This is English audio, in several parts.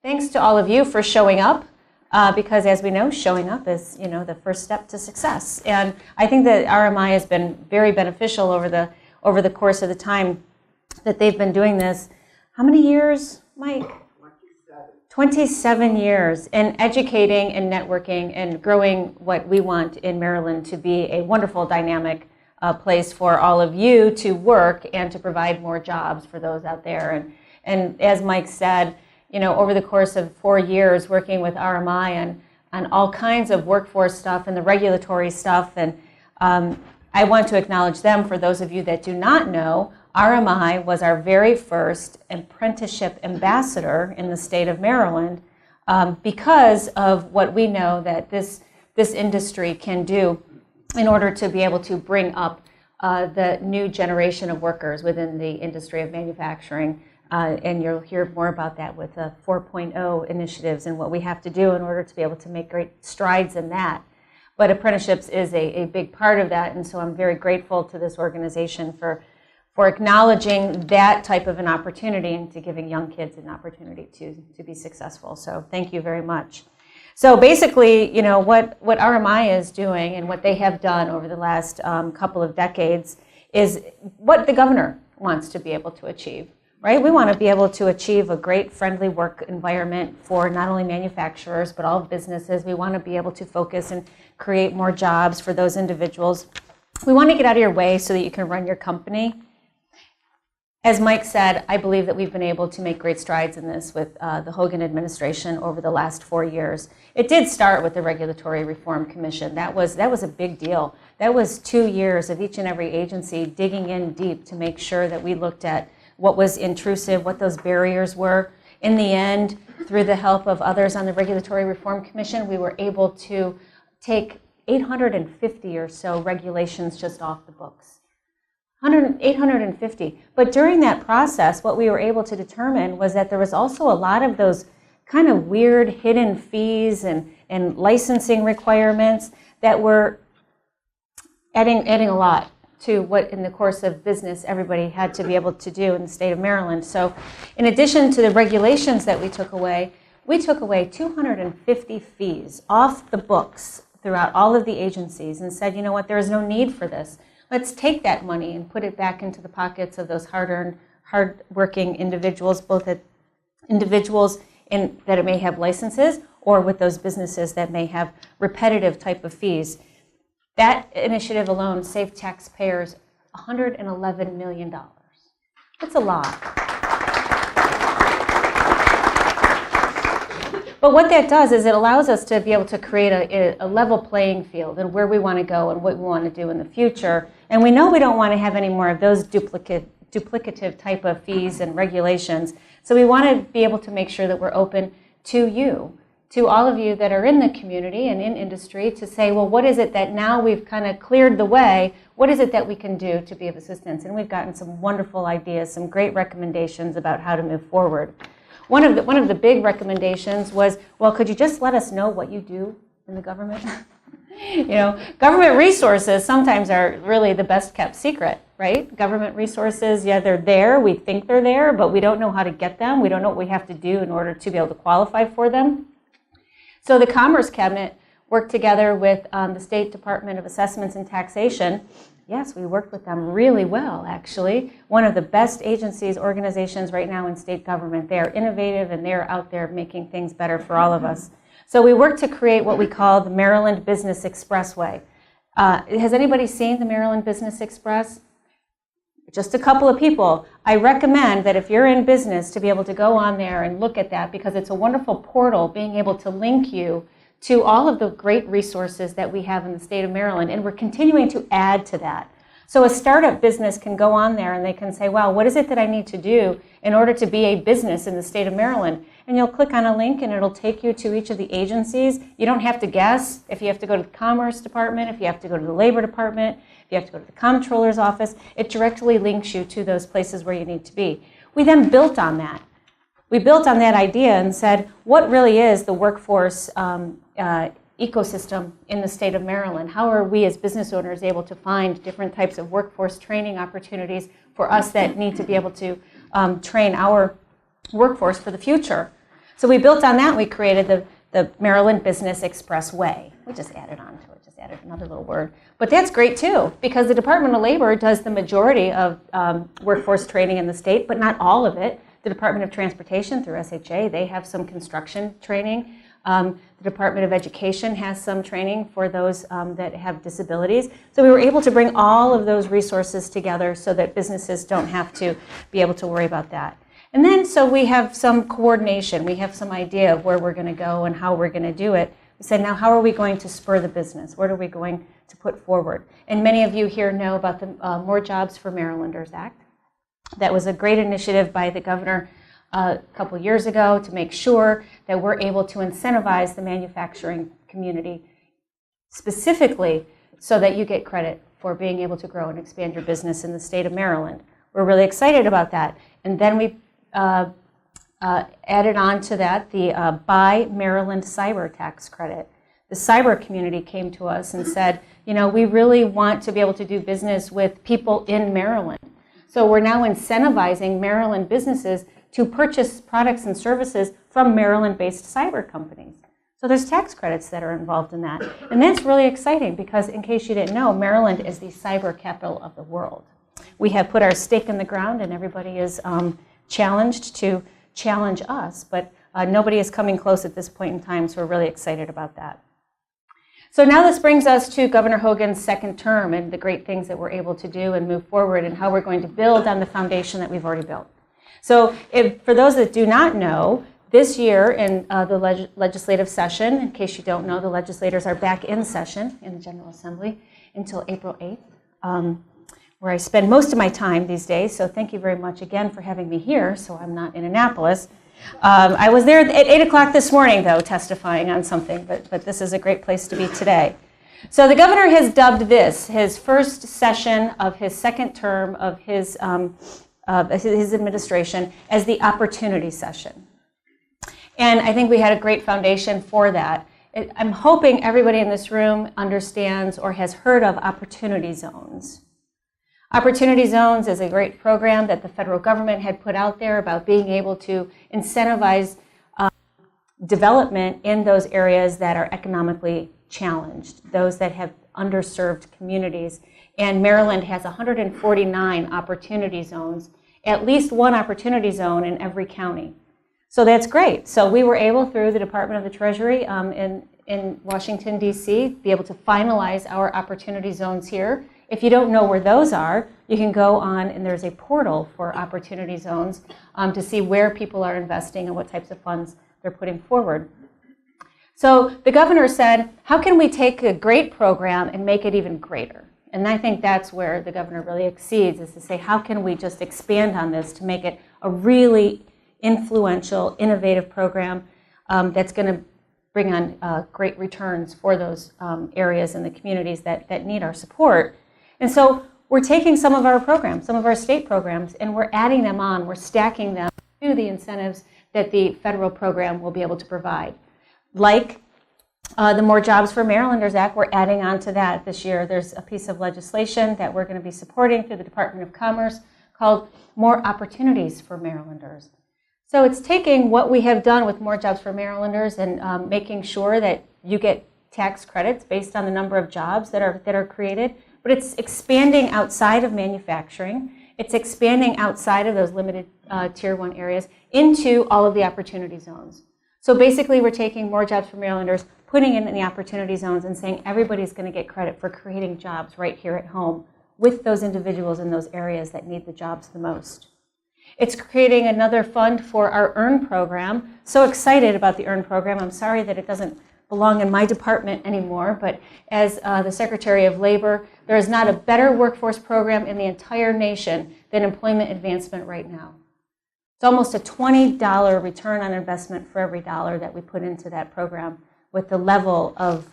Thanks to all of you for showing up, because as we know, showing up is, the first step to success. And I think that RMI has been very beneficial over the course of the time that they've been doing this. How many years, Mike? 27 years in educating and networking and growing what we want in Maryland to be a wonderful, dynamic place for all of you to work and to provide more jobs for those out there. And as Mike said, over the course of 4 years working with RMI on all kinds of workforce stuff and the regulatory stuff, and I want to acknowledge them. For those of you that do not know, RMI was our very first apprenticeship ambassador in the state of Maryland because of what we know that this industry can do in order to be able to bring up the new generation of workers within the industry of manufacturing. And you'll hear more about that with the 4.0 initiatives and what we have to do in order to be able to make great strides in that. But apprenticeships is a big part of that, and so I'm very grateful to this organization for acknowledging that type of an opportunity and to giving young kids an opportunity to be successful. So thank you very much. So basically, what RMI is doing and what they have done over the last couple of decades is what the governor wants to be able to achieve. Right? We want to be able to achieve a great, friendly work environment for not only manufacturers, but all businesses. We want to be able to focus and create more jobs for those individuals. We want to get out of your way so that you can run your company. As Mike said, I believe that we've been able to make great strides in this with the Hogan administration over the last 4 years. It did start with the Regulatory Reform Commission. That was a big deal. That was 2 years of each and every agency digging in deep to make sure that we looked at what was intrusive, what those barriers were. In the end, through the help of others on the Regulatory Reform Commission, we were able to take 850 or so regulations just off the books. 850. But during that process, what we were able to determine was that there was also a lot of those kind of weird hidden fees and licensing requirements that were adding a lot to what in the course of business everybody had to be able to do in the state of Maryland. So in addition to the regulations that we took away 250 fees off the books throughout all of the agencies and said, you know what, there is no need for this. Let's take that money and put it back into the pockets of those hard-working individuals, both at individuals that it may have licenses or with those businesses that may have repetitive type of fees. That initiative alone saved taxpayers $111 million. That's a lot. But what that does is it allows us to be able to create a level playing field and where we want to go and what we want to do in the future. And we know we don't want to have any more of those duplicative type of fees and regulations. So we want to be able to make sure that we're open to you, to all of you that are in the community and in industry, to say, well, what is it that now we've kind of cleared the way, what is it that we can do to be of assistance? And we've gotten some wonderful ideas, some great recommendations about how to move forward. One of the big recommendations was, well, could you just let us know what you do in the government? Government resources sometimes are really the best kept secret, right? Government resources, yeah, they're there, we think they're there, but we don't know how to get them. We don't know what we have to do in order to be able to qualify for them. So the Commerce Cabinet worked together with the State Department of Assessments and Taxation. Yes, we worked with them really well, actually. One of the best agencies, organizations right now in state government. They are innovative and they're out there making things better for all of us. So we worked to create what we call the Maryland Business Expressway. Has anybody seen the Maryland Business Express? Just a couple of people. I recommend that if you're in business to be able to go on there and look at that, because it's a wonderful portal being able to link you to all of the great resources that we have in the state of Maryland, and we're continuing to add to that. So a startup business can go on there and they can say, wow, what is it that I need to do in order to be a business in the state of Maryland? And you'll click on a link and it'll take you to each of the agencies. You don't have to guess if you have to go to the Commerce Department, if you have to go to the Labor Department, if you have to go to the Comptroller's office. It directly links you to those places where you need to be. We then built on that. We built on that idea and said, what really is the workforce ecosystem in the state of Maryland? How are we as business owners able to find different types of workforce training opportunities for us that need to be able to train our workforce for the future? So we built on that, and we created the Maryland Business Expressway. We just added on to it, just added another little word. But that's great too, because the Department of Labor does the majority of workforce training in the state, but not all of it. The Department of Transportation through SHA, they have some construction training. The Department of Education has some training for those that have disabilities. So we were able to bring all of those resources together so that businesses don't have to be able to worry about that. And then so we have some coordination. We have some idea of where we're going to go and how we're going to do it. We said, now how are we going to spur the business? What are we going to put forward? And many of you here know about the More Jobs for Marylanders Act. That was a great initiative by the governor a couple years ago to make sure that we're able to incentivize the manufacturing community specifically so that you get credit for being able to grow and expand your business in the state of Maryland. We're really excited about that. And then we added on to that the Buy Maryland Cyber Tax Credit. The cyber community came to us and said, you know, we really want to be able to do business with people in Maryland. So we're now incentivizing Maryland businesses to purchase products and services from Maryland-based cyber companies. So there's tax credits that are involved in that. And that's really exciting because, in case you didn't know, Maryland is the cyber capital of the world. We have put our stake in the ground, and everybody is challenged to challenge us, but nobody is coming close at this point in time, so we're really excited about that. So now this brings us to Governor Hogan's second term and the great things that we're able to do and move forward and how we're going to build on the foundation that we've already built. So for those that do not know, this year in the legislative session, in case you don't know, the legislators are back in session in the General Assembly until April 8th. Where I spend most of my time these days, so thank you very much again for having me here, so I'm not in Annapolis. I was there at 8 o'clock this morning, though, testifying on something, but this is a great place to be today. So the governor has dubbed this his first session of his second term of his administration as the opportunity session. And I think we had a great foundation for that. I'm hoping everybody in this room understands or has heard of opportunity zones. Opportunity Zones is a great program that the federal government had put out there about being able to incentivize development in those areas that are economically challenged, those that have underserved communities. And Maryland has 149 opportunity zones, at least one opportunity zone in every county. So that's great. So we were able, through the Department of the Treasury in Washington, D.C., be able to finalize our opportunity zones here. If you don't know where those are, you can go on, and there's a portal for opportunity zones to see where people are investing and what types of funds they're putting forward. So the governor said, how can we take a great program and make it even greater? And I think that's where the governor really exceeds, is to say, how can we just expand on this to make it a really influential, innovative program that's going to bring on great returns for those areas and the communities that need our support. And so we're taking some of our programs, some of our state programs, and we're adding them on, we're stacking them to the incentives that the federal program will be able to provide. Like the More Jobs for Marylanders Act, we're adding on to that this year. There's a piece of legislation that we're going to be supporting through the Department of Commerce called More Opportunities for Marylanders. So it's taking what we have done with More Jobs for Marylanders and making sure that you get tax credits based on the number of jobs that are created, but it's expanding outside of manufacturing. It's expanding outside of those limited Tier 1 areas into all of the opportunity zones. So basically we're taking More Jobs for Marylanders, putting it in the opportunity zones and saying everybody's going to get credit for creating jobs right here at home with those individuals in those areas that need the jobs the most. It's creating another fund for our EARN program. So excited about the EARN program. I'm sorry that it doesn't belong in my department anymore, but as the Secretary of Labor, there is not a better workforce program in the entire nation than employment advancement right now. It's almost a $20 return on investment for every dollar that we put into that program, with the level of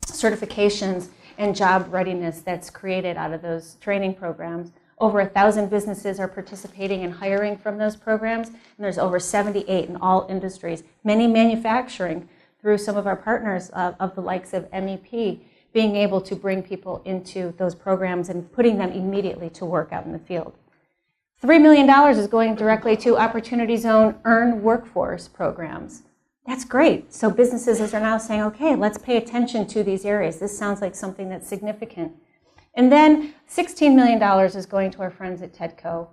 certifications and job readiness that's created out of those training programs. Over 1,000 businesses are participating in hiring from those programs, and there's over 78 in all industries, many manufacturing through some of our partners of the likes of MEP, being able to bring people into those programs and putting them immediately to work out in the field. $3 million is going directly to Opportunity Zone Earn Workforce programs. That's great. So businesses are now saying, okay, let's pay attention to these areas. This sounds like something that's significant. And then $16 million is going to our friends at TEDCO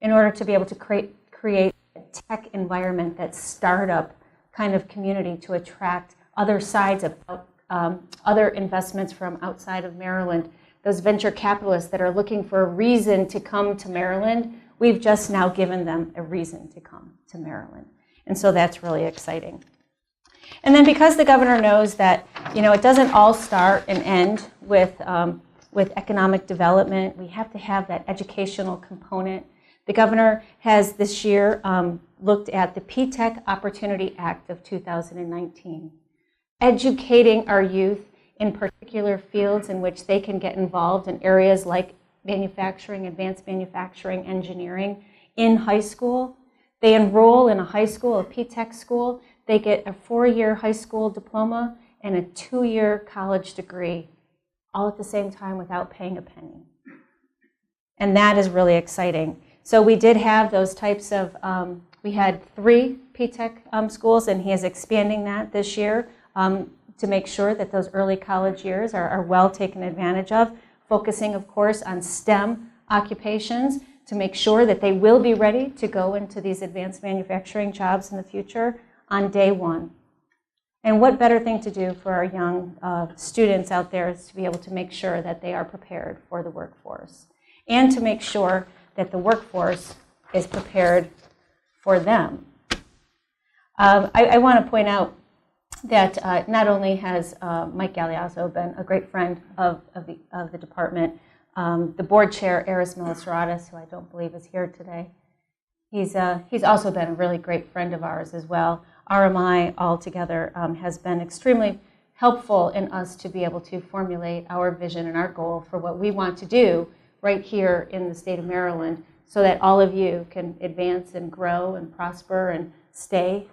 in order to be able to create a tech environment, that startup kind of community to attract other sides of other investments from outside of Maryland. Those venture capitalists that are looking for a reason to come to Maryland, we've just now given them a reason to come to Maryland. And so that's really exciting. And then because the governor knows that, it doesn't all start and end with economic development, we have to have that educational component. The governor has this year looked at the P-TECH Opportunity Act of 2019, educating our youth in particular fields in which they can get involved in areas like manufacturing, advanced manufacturing, engineering in high school. They enroll in a high school, a P-TECH school. They get a 4-year high school diploma and a 2-year college degree, all at the same time without paying a penny. And that is really exciting. So we did have those types of, we had 3 P-TECH schools, and he is expanding that this year to make sure that those early college years are well taken advantage of, focusing, of course, on STEM occupations to make sure that they will be ready to go into these advanced manufacturing jobs in the future on day one. And what better thing to do for our young students out there is to be able to make sure that they are prepared for the workforce, and to make sure that the workforce is prepared for them. I want to point out that not only has Mike Galeazzo been a great friend of the department, the board chair, Eris Milisaratis, who I don't believe is here today, he's also been a really great friend of ours as well. RMI altogether has been extremely helpful in us to be able to formulate our vision and our goal for what we want to do right here in the state of Maryland, so that all of you can advance and grow and prosper and stay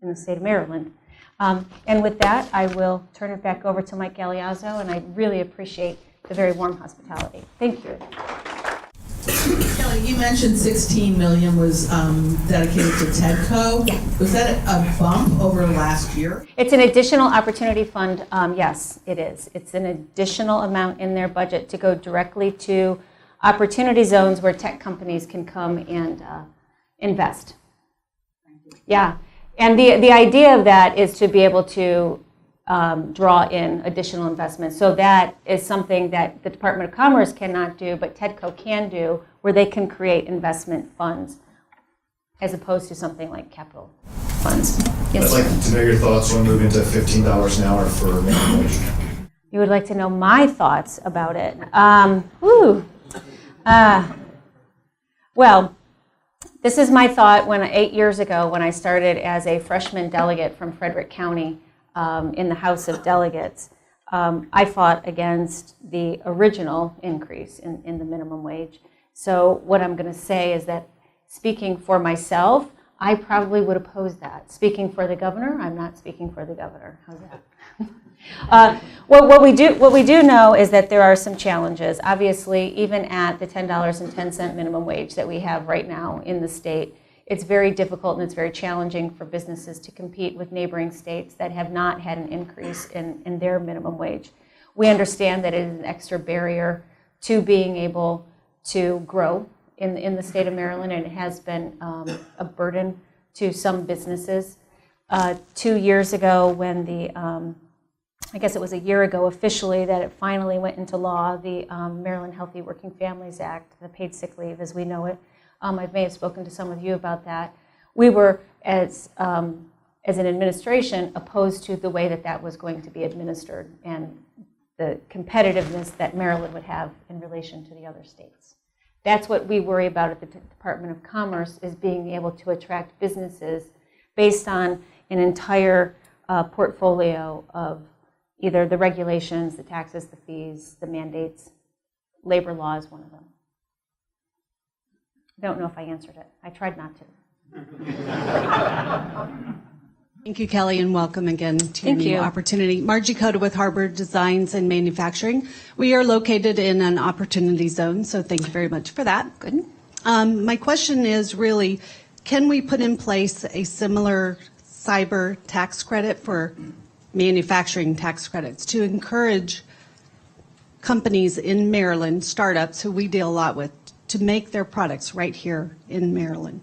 in the state of Maryland. And with that, I will turn it back over to Mike Galeazzo, and I really appreciate the very warm hospitality. Thank you. Kelly, you mentioned $16 million was dedicated to TEDCO. Yeah. Was that a bump over last year? It's an additional opportunity fund. Yes, it is. It's an additional amount in their budget to go directly to opportunity zones where tech companies can come and invest. Yeah. And the idea of that is to be able to draw in additional investments. So that is something that the Department of Commerce cannot do, but TEDCO can do, where they can create investment funds as opposed to something like capital funds. Yes, I'd like to know your thoughts on moving to $15 an hour for minimum wage. You would like to know my thoughts about it. Well, this is my thought 8 years ago when I started as a freshman delegate from Frederick County in the House of Delegates. I fought against the original increase in the minimum wage. So what I'm going to say is that, speaking for myself, I probably would oppose that. Speaking for the governor, I'm not speaking for the governor. How's that? What we do know is that there are some challenges. Obviously, even at the $10.10 minimum wage that we have right now in the state, it's very difficult and it's very challenging for businesses to compete with neighboring states that have not had an increase in their minimum wage. We understand that it is an extra barrier to being able to grow in the state of Maryland, and it has been a burden to some businesses. 2 years ago, when I guess it was a year ago officially that it finally went into law, the Maryland Healthy Working Families Act, the paid sick leave as we know it. I may have spoken to some of you about that. We were, as an administration, opposed to the way that was going to be administered and the competitiveness that Maryland would have in relation to the other states. That's what we worry about at the Department of Commerce, is being able to attract businesses based on an entire portfolio of either the regulations, the taxes, the fees, the mandates. Labor law is one of them. I don't know if I answered it. I tried not to. Thank you, Kelly, and welcome again to your new opportunity. Margie Coda with Harbor Designs and Manufacturing. We are located in an opportunity zone, so thank you very much for that. Good. My question is really, can we put in place a similar cyber tax credit for manufacturing tax credits to encourage companies in Maryland, startups who we deal a lot with, to make their products right here in Maryland?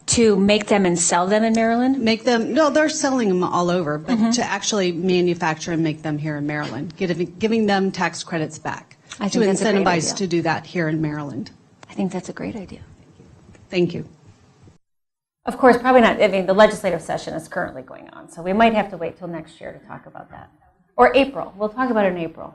To make them and sell them in Maryland? Make them, no, they're selling them all over, but to actually manufacture and make them here in Maryland, giving them tax credits back. I to think that's a great incentivize idea. to do that here in Maryland. I think that's a great idea. Thank you. Of course, probably not. I mean, the legislative session is currently going on, so we might have to wait till next year to talk about that. Or April. We'll talk about it in April.